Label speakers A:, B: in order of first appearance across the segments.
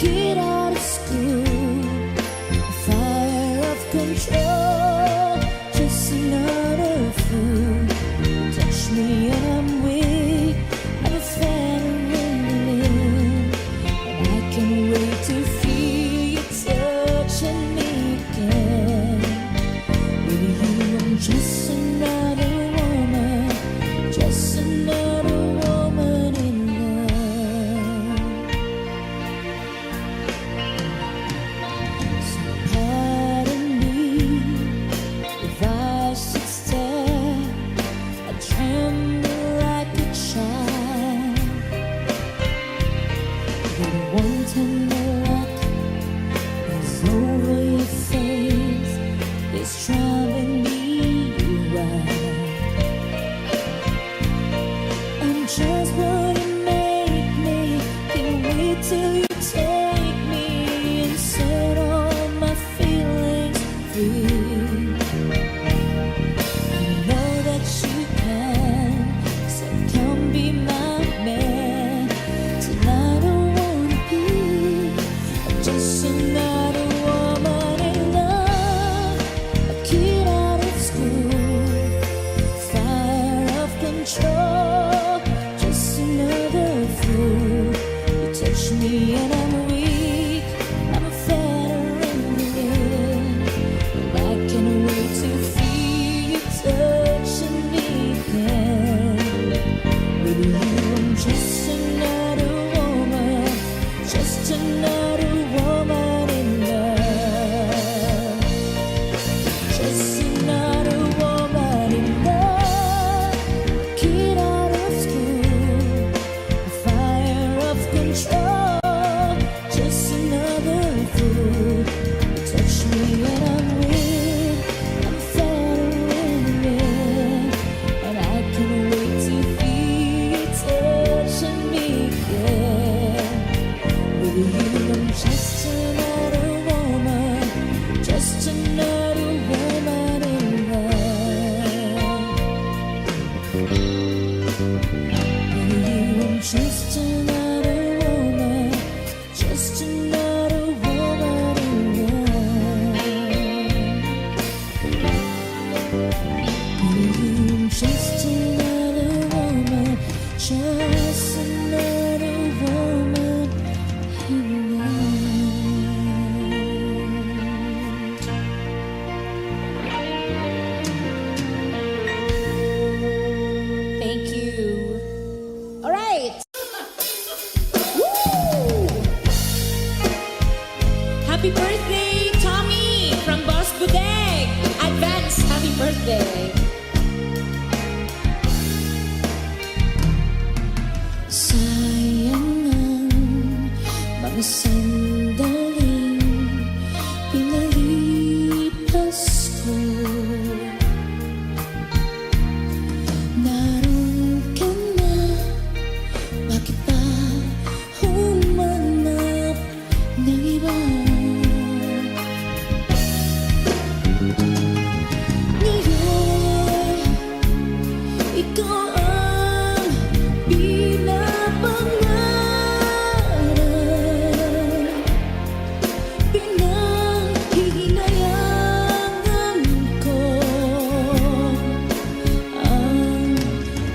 A: get out of school. Fire of control, just another fool. You touch me and I'm weak, I'm a feeling, and I can't wait to feel you touching me again. With you I'm just another woman, just another woman in love. So pardon me if I should stare, I tremble like a child. The one tender look is over your face, it's driving me wild. I'm just what you make me, can't wait till you take me and set all my feelings free. I know that you can, so come be my man. Tonight I wanna be just another woman in love, a kid out of school, fire of control, just another fool. You touch me and I'm weak, I'm a veteran, and I can't wait to feel you touching me again. With you I'm just another woman, just another woman in love, just another woman in love, kid out of school, fire of control, just another fool. You touch me and I'm weak, I'm veteran, and I can't wait to feel you touching me again. With you I'm just another woman, just another woman in love. With you I'm just another woman, just another woman in love. With you I'm just another woman, just another woman in love. Thank you. All right. Woo! Happy birthday, Tommy, from Boss Budeg. Advance happy birthday. Sayang ang mga sandaling pinalipas ko. Naroon ka na, bakit pa humanap ng iba? Ngayon, ikaw ang pinapangarap, pinanghihinayangan ko ang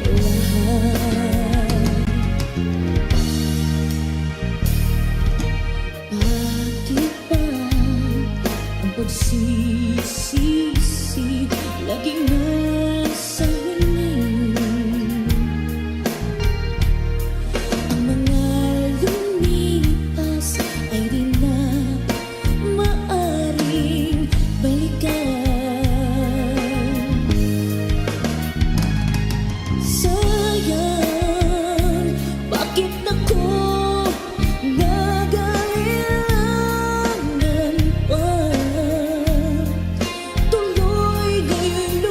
A: lahat. Bakit ba ang pagsisisi laging nasa huli? Ang mga lumipas ay di na maaring balikan. Sayang, bakit ako nag-ailangan pa? Tuloy ngayon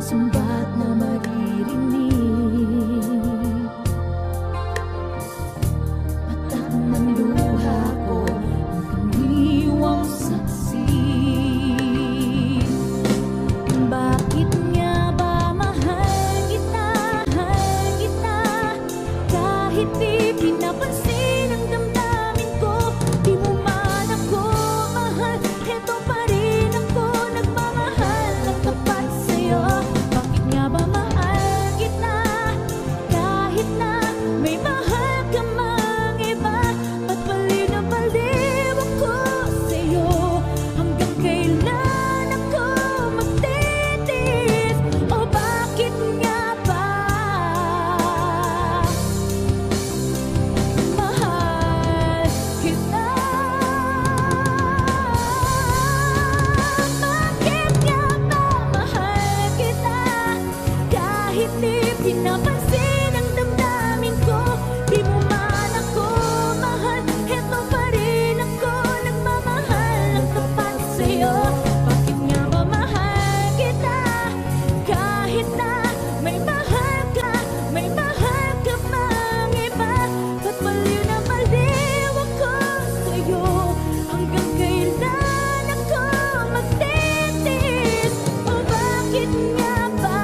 A: sambat na maririnig. Patak ng luha ko ang iniwang saksi. Bakit nga ba mahal kita, kahit di pinapansin ang damdamin ko? Di mo man ako mahal, eto pa rin ako nagmamahal ng tapat sa'yo. Bakit nga ba mahal kita, kahit na may mahal ka mang iba? Ba't baliw na baliw ako sa'yo? Hanggang kailan ako magtitiis? O bakit nga ba mahal kita? Bakit nga ba mahal kita, kahit di pinapansin ang damdamin ko? Di mo man ako mahal, eto pa rin ako nagmamahal ng tapat sa'yo. Bakit nga ba mahal kita, kahit na may mahal ka mang iba? Ba't baliw na baliw ako sa'yo? Hanggang kailan ako magtitiis? O bakit nga ba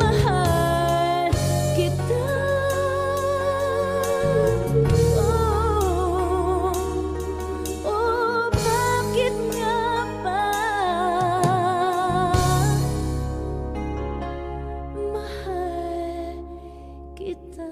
A: mahal kita? Bakit nga ba mahal kita?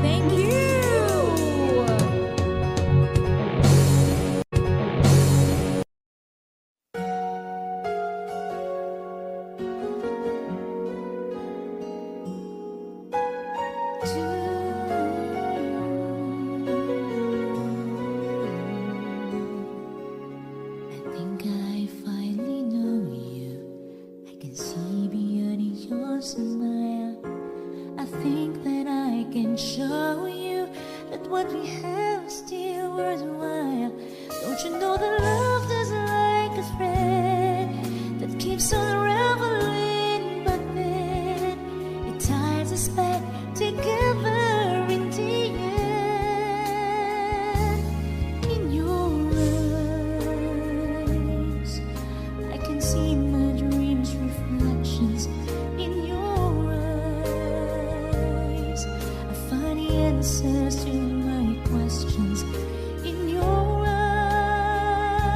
A: Thank you. I think I finally know you. I can see beyond your smile. I think that I can show you that what we have is still worthwhile. Don't you know that love is like a thread that keeps on unraveling, but then it ties us back together in the end. In your eyes, I can see my dreams' reflections. In your eyes, I find the answers to my questions. In your eyes,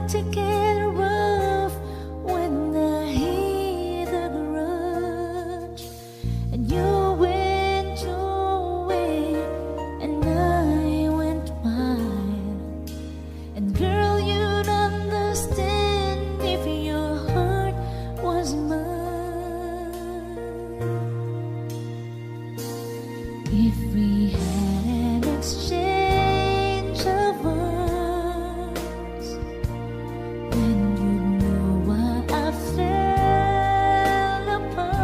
A: to get rough when I hit the garage, and you went your way and I went mine. And girl, you'd understand if your heart was mine. If we had an exchange of words, then you'd know why I fell apart.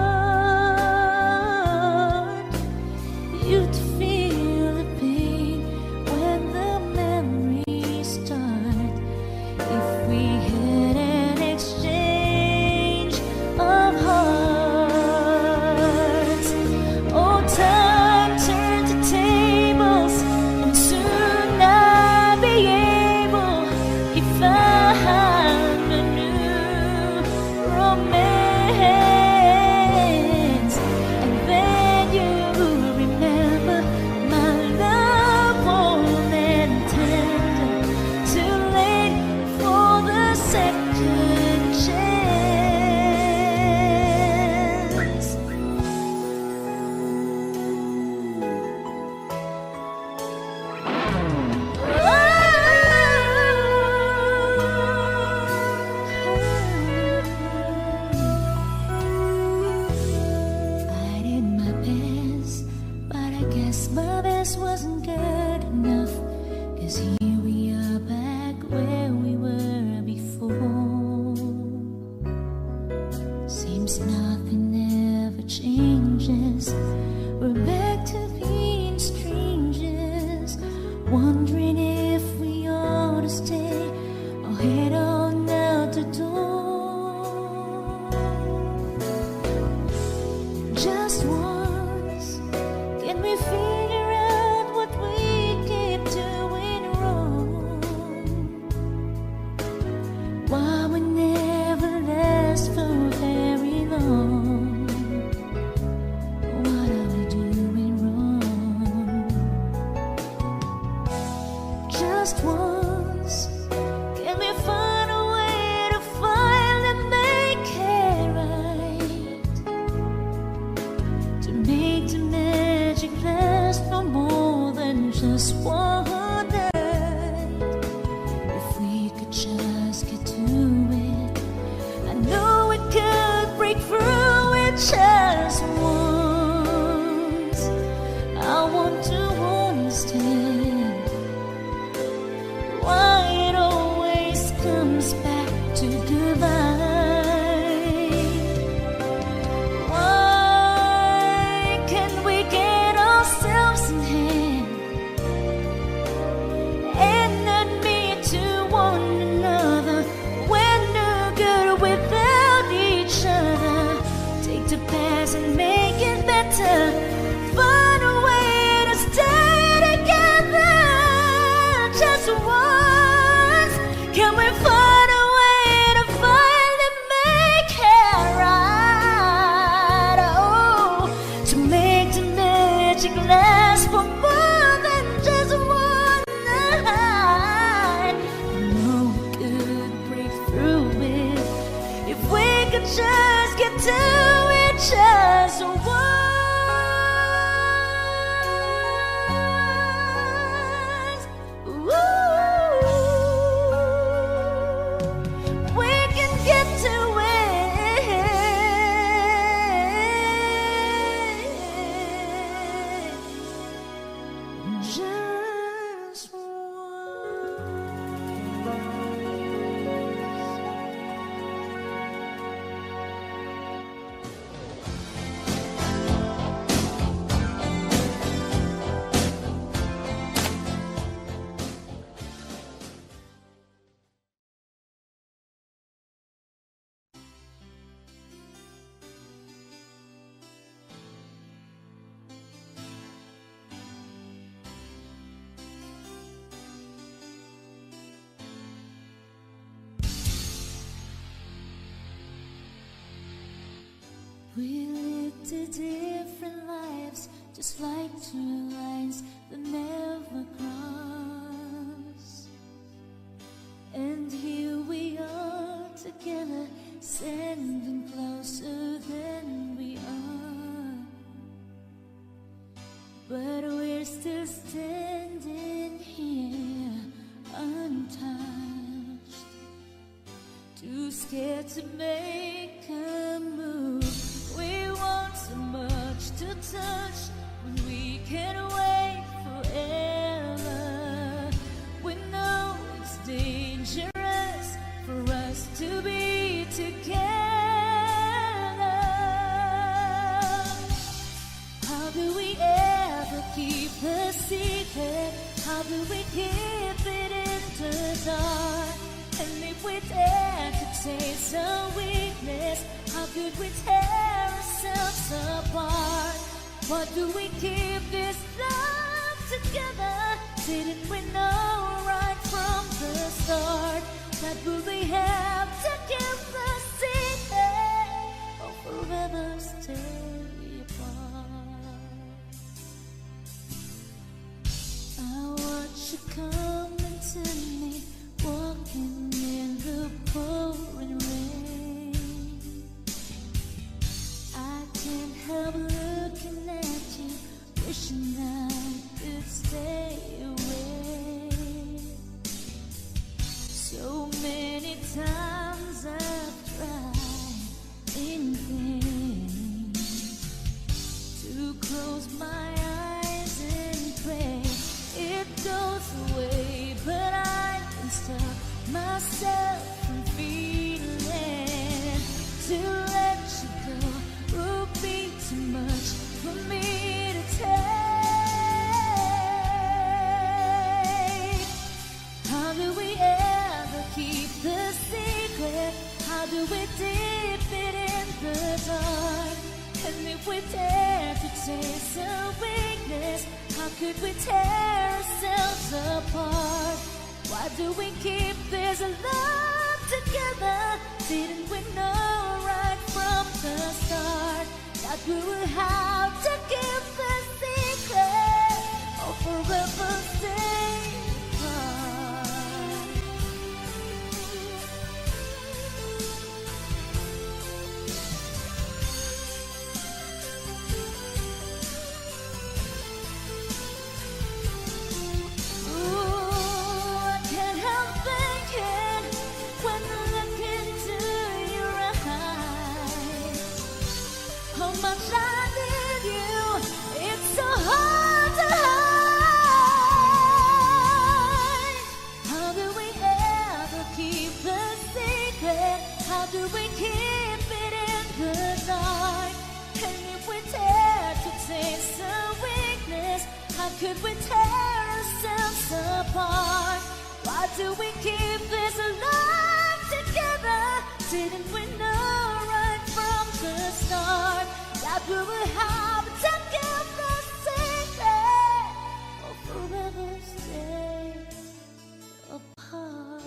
A: You'd feel the pain when the memories start. If we had an exchange of hearts, oh, time turned the tables, and soon I'll be able, if I had a new romance. And then you remember my love, warm and tender, too late for the second chance. I did my best, but I guess my best wasn't good enough. 'Cause here we are back where we were before. Seems nothing ever changes. We're back to being strangers, wondering if we ought to stay or head on out the door. Just once, can we figure out what we keep doing wrong? Why we never last for very long? What are we doing wrong? Just once, can we find a way to finally make it right? To make the magic last for more than just one night. If we could just get to it, I know we could break through it just once. I want to understand why it always comes back to goodbye. Why can't we get ourselves in hand and admit to one another we're no good without each other? Take the past and make it better. Find a way to stay together. Just once, can we find a way to finally make it right? Oh, to make the magic last for more than just one night. I know we could break through it if we could just get to it just once. We can get to it just we lived two different lives, just like two lines that never cross. And here we too scared to make a move. We want so much to touch when we can wait forever. We know it's dangerous for us to be together. How do we ever keep the secret? How do we keep it in the dark? And if we dare to taste our weakness, how could we tear ourselves apart? Why do we keep this love together? Didn't we know right from the start that we have to keep the secret or forever stay apart? I watch you coming to me, walking in the pouring rain. I can't help looking at you, wishing I could stay away. So many times I've tried in vain to close my eyes and pray it goes away, but I can stop myself from feeling. To let you go will be too much for me to take. How do we ever keep the secret? How do we dip it in the dark? And if we dare to taste our weakness, how could we tear ourselves apart? Why do we keep this love together? Didn't we know right from the start that we will have to keep the secret or forever stay apart? Ooh, I can't help thinking when I look into your eyes how much I need you. It's so hard to hide. How do we ever keep the secret? How do we keep it in the dark? And if we dare to taste our weakness, how could we tear ourselves apart? Why do we keep this love together? Didn't we know right from the start that we will have to keep the secret or forever stay apart?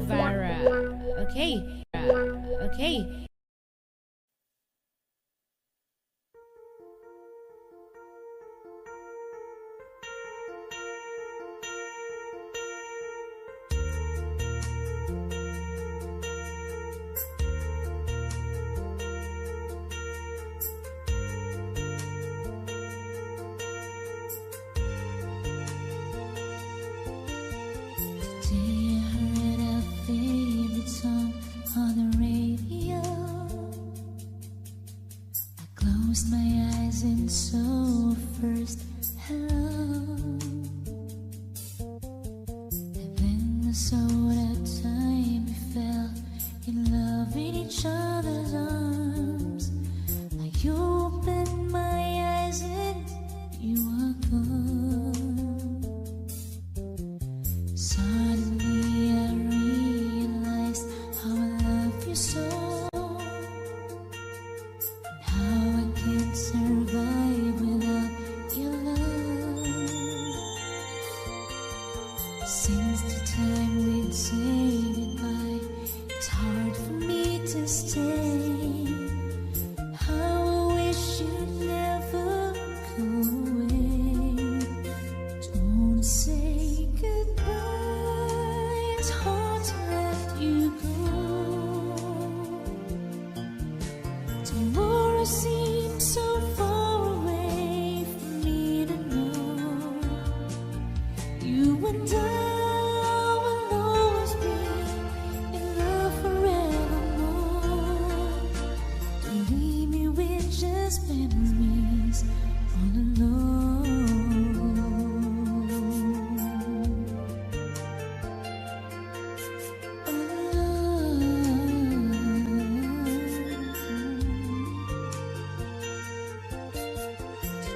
B: Vara. Okay. Okay.
A: Today I heard our favorite song on the radio. I closed my eyes and saw first hello. And then I saw that time we fell in love in each other's arms. I opened my eyes and you were gone. Suddenly I realized how I love you so, and how I can't survive without your love. Since the time we'd say goodbye, it's hard for me to stay. How I wish you'd never go away. Don't say goodbye, it's hard to let you go. Tomorrow seems so far away for me to know. You and I will always be in love forevermore. Don't leave me with just memories all alone.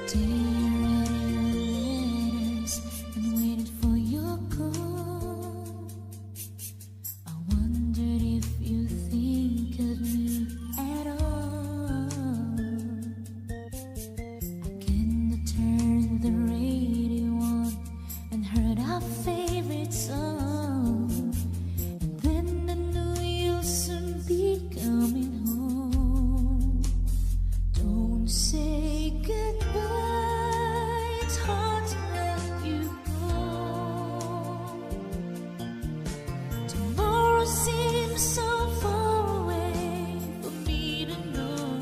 A: Today I read your letters and waited for your call. I wondered if you think of me at all. Again I turned the radio on and heard our favorite song. And then I knew you'll soon be coming home. Don't say goodbye, it's hard to let you go. Tomorrow seems so far away for me to know.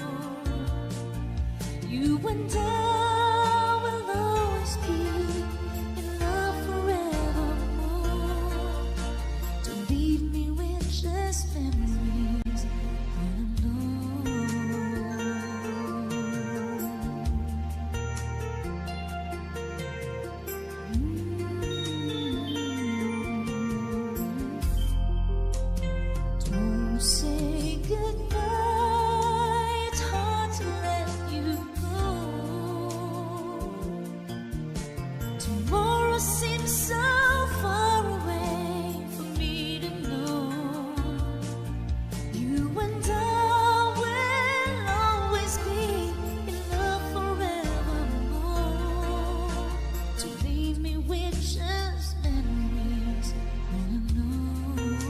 A: You and I will always be in love forevermore. Don't leave me with just memories all alone. Don't say goodbye, it's hard to let you go. Tomorrow seems so far away for me to know. You and I will always be in love forevermore. Don't leave me with just memories all alone.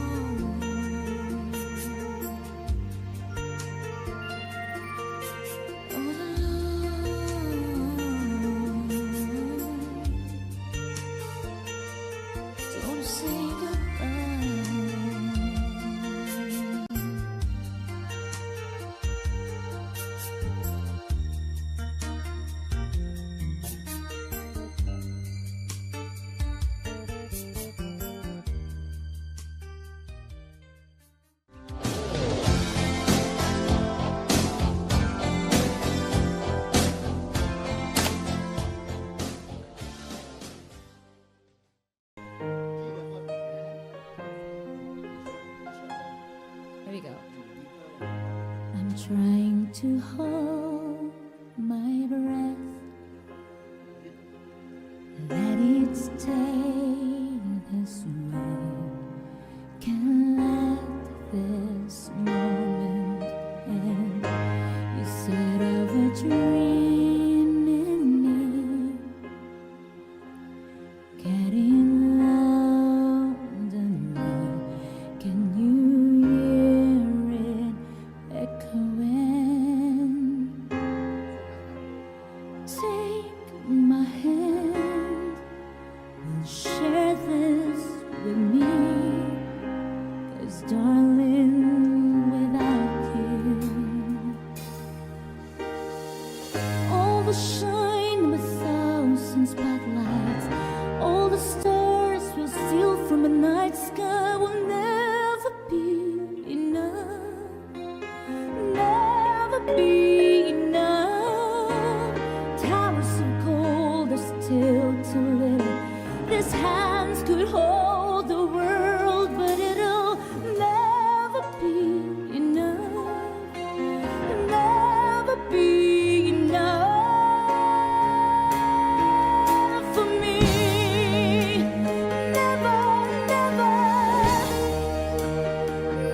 A: All alone. Don't say goodbye.
B: Here we go.
A: I'm trying to hold my breath, let it stay this way. Can't let this moment end. You said of a dream in me, getting loud and me. Can 'cause darling, without you, all the shine of a thousand spotlights, all the stars will steal from a night sky will never be enough, never be enough. Towers of gold are still too little. These hands could hold the world, but it'll never be enough, never be enough for me. Never, never,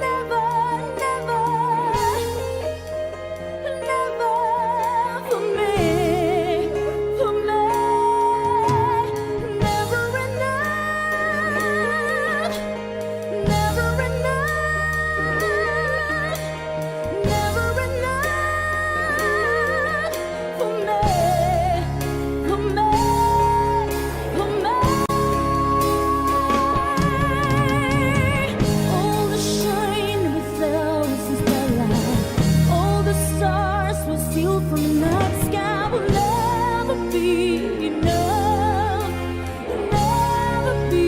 A: never, never, never for me, for me. Never enough, never enough, never enough for me, for me, for me. All the shine of a thousand spotlights, all the stars will steal from the night sky will never be enough, never be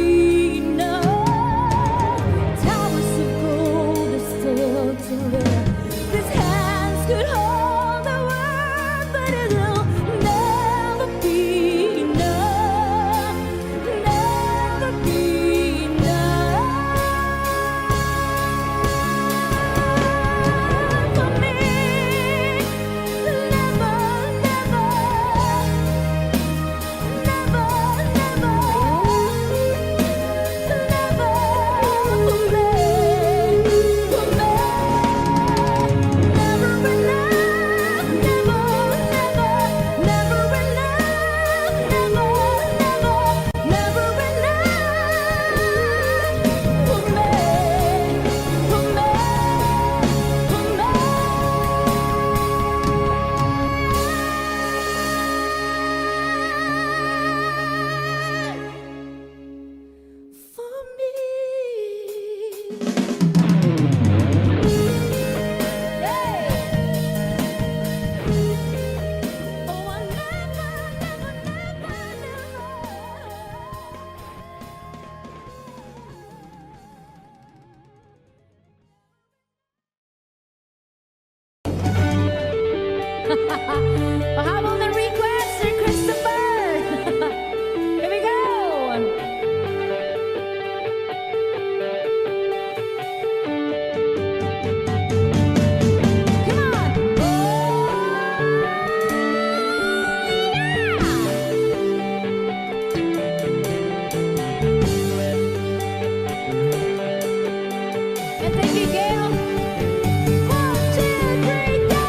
A: enough. Towers of gold are still too little. These hands could hold the world, but it'll never be enough, never be enough for me. Never, never, never, never, never for me, for me. Never enough, never, never, never enough, never, never, never enough for me, for me, for me. Oh, I never, never, never,
B: Pahabol ng request, Sir Christopher. Here we go. Come on. And thank you, Gail. 1, 2, 3, go.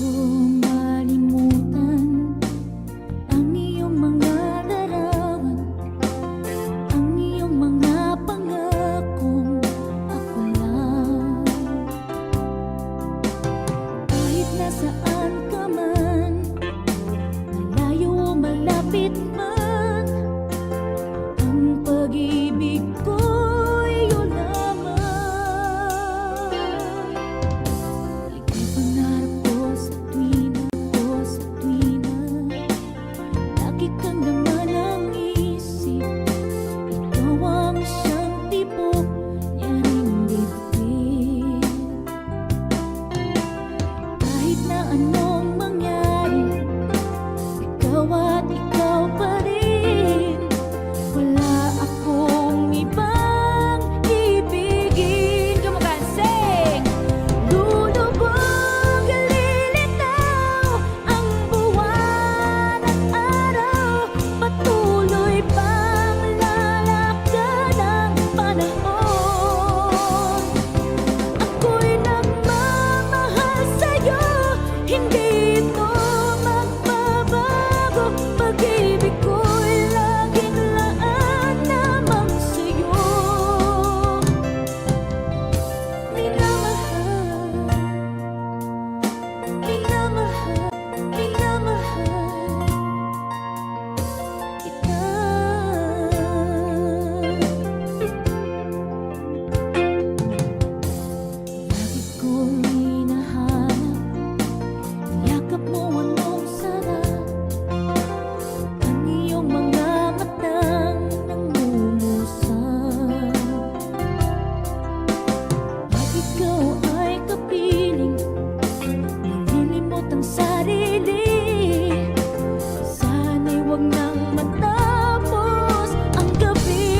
A: ko malimutan ang iyong mga larawan, ang iyong mga pangakong ako lang. Kahit nasaan ka man, malayo o malapit man, ang pag-ibig ko'y iyong lamang. Ika'y pangarap ko sa tuwina, lagi ka naman ang isip. Ikaw ang siyang tibok niya ring dibdib. Kahit na anong mangyari, ikaw at ikaw pa rin. Wala akong ibang ibigin. Come on, guys, sing! Lulubog, lilitaw ang buwan at araw, patuloy pang lalakad ang panahon. Ako'y nagmamahal sa'yo, hindi ito magbabago. Pag-ibig ko'y laging laan lamang sa'yo. Minamahal, minamahal, minamahal kita. Lagi kong hinahanap, yakap mo anong sarap, ang iyong mga matang nangungusap. Pag ikaw ay kapiling, nalilimot ang sarili. Sana'y huwag nang matapos ang gabi.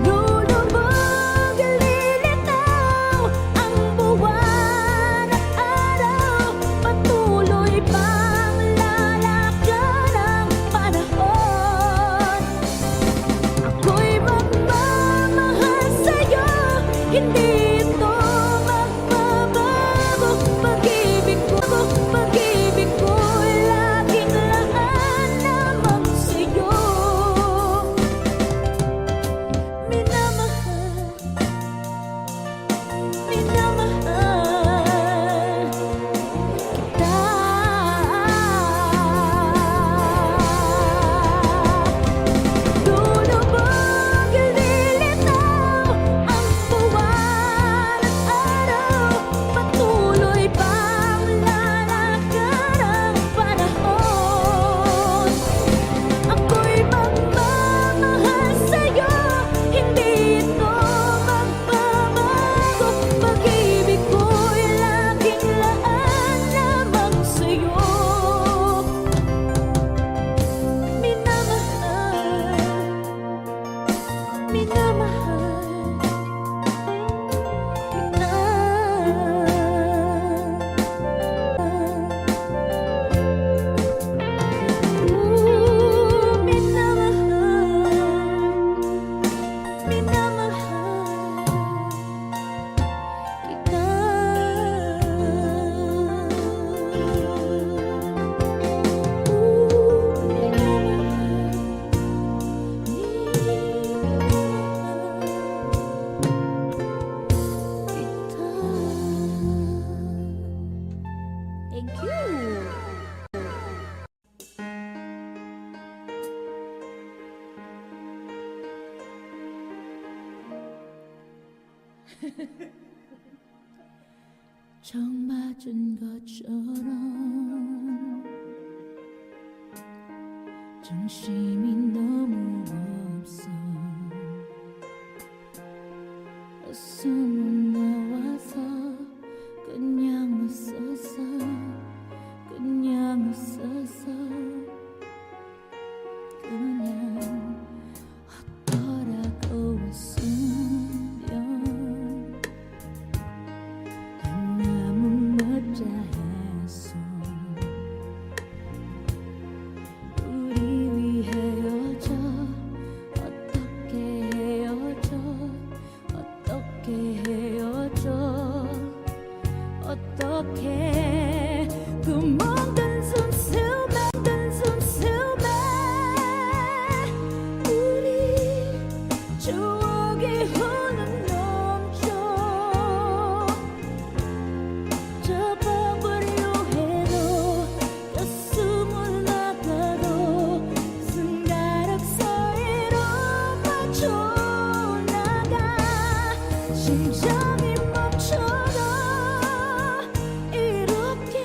A: Lulubog, lilitaw ang buwan at araw, patuloy pang lalakad ang panahon. Ako'y magmamahal sa'yo, hindi ito magbabago. Pag-ibig ko'y laging laan lamang sa'yo. Minamahal, minamahal kita. Lulubog, lilitaw ang buwan at araw, patuloy pang lalakad ang panahon. Ako'y magmamahal sa'yo, hindi ito magbabago. Pag-ibig ko'y laging laan lamang sa'yo. Minamahal, minamahal kita. Minamahal, minamahal kita. Thank you. 처음 맞은 것처럼 정신이 너무 없어. 어서 못 나와서 그냥 웃었어, 그냥 웃었어. 그냥 헛거라고 웃으면 너무 멋져했어. 우리 위해 헤어져 어떻게 기억해 그 모든 순수함에 우리 추억이 흘러넘쳐 접어버려 해도 가슴을 나가도 손가락 사이로 빠져나가 심장이 멈춰도 이렇게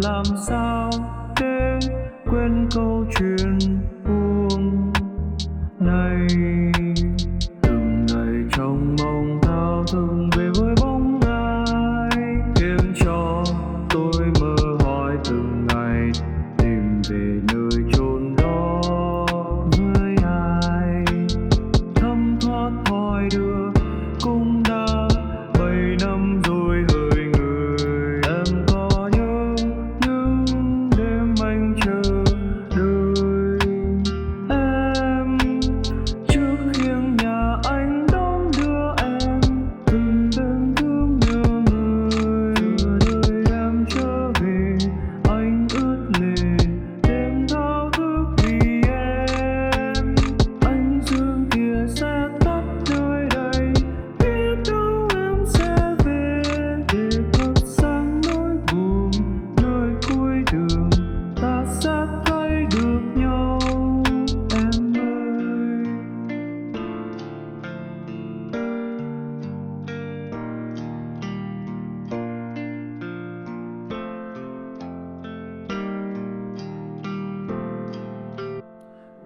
C: làm sao để quên câu chuyện buông này. Từng ngày trong mong thao thức về với bóng ai, khiến cho tôi mơ hỏi từng ngày tìm về nơi chốn đó với ai. Thấm thoát hỏi đưa cũng đã 7 năm rồi hỡi người. Em có nhớ những đêm anh chờ đợi em trước khiêng nhà anh đón đưa em, từng đêm thương nhớ người. Giờ đời em trở về anh ướt lệ đêm thao thức vì em. Ánh dương kia sẽ tắt nơi đây, biết đâu em sẽ về để thắp sáng nỗi buồn nơi cuối đường. Ta sẽ thấy được nhau em ơi.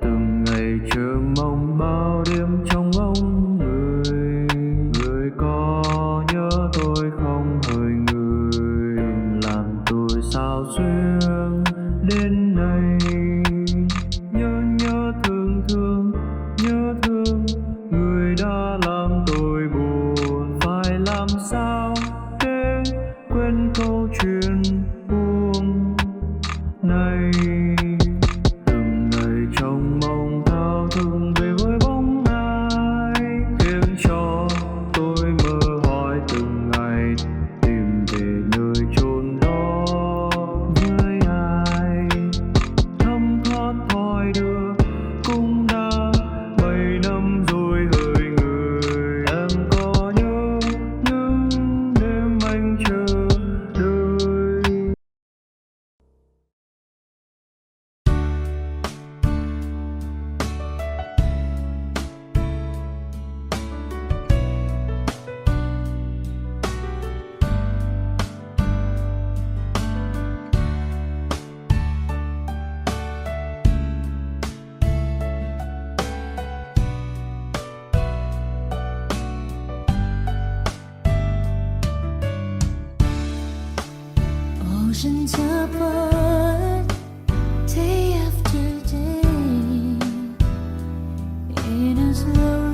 C: Từng ngày chờ mong bao đêm trong bóng người. Người có nhớ tôi không hỡi người? Đừng làm tôi sao xuyên đến nay. Nhớ thương thương, nhớ thương người đã làm tôi buồn. Phải làm sao để quên câu chuyện buông này. Từng ngày trong mong thao thức về với bóng ai, khiến cho tôi mơ hỏi từng ngày tìm về nơi chốn đó với ai. Thấm thoát hỏi đưa cũng đã 7 năm rồi hỡi người. Em có nhớ những đêm anh chờ đợi.
A: Oceans apart, day after day, in a slow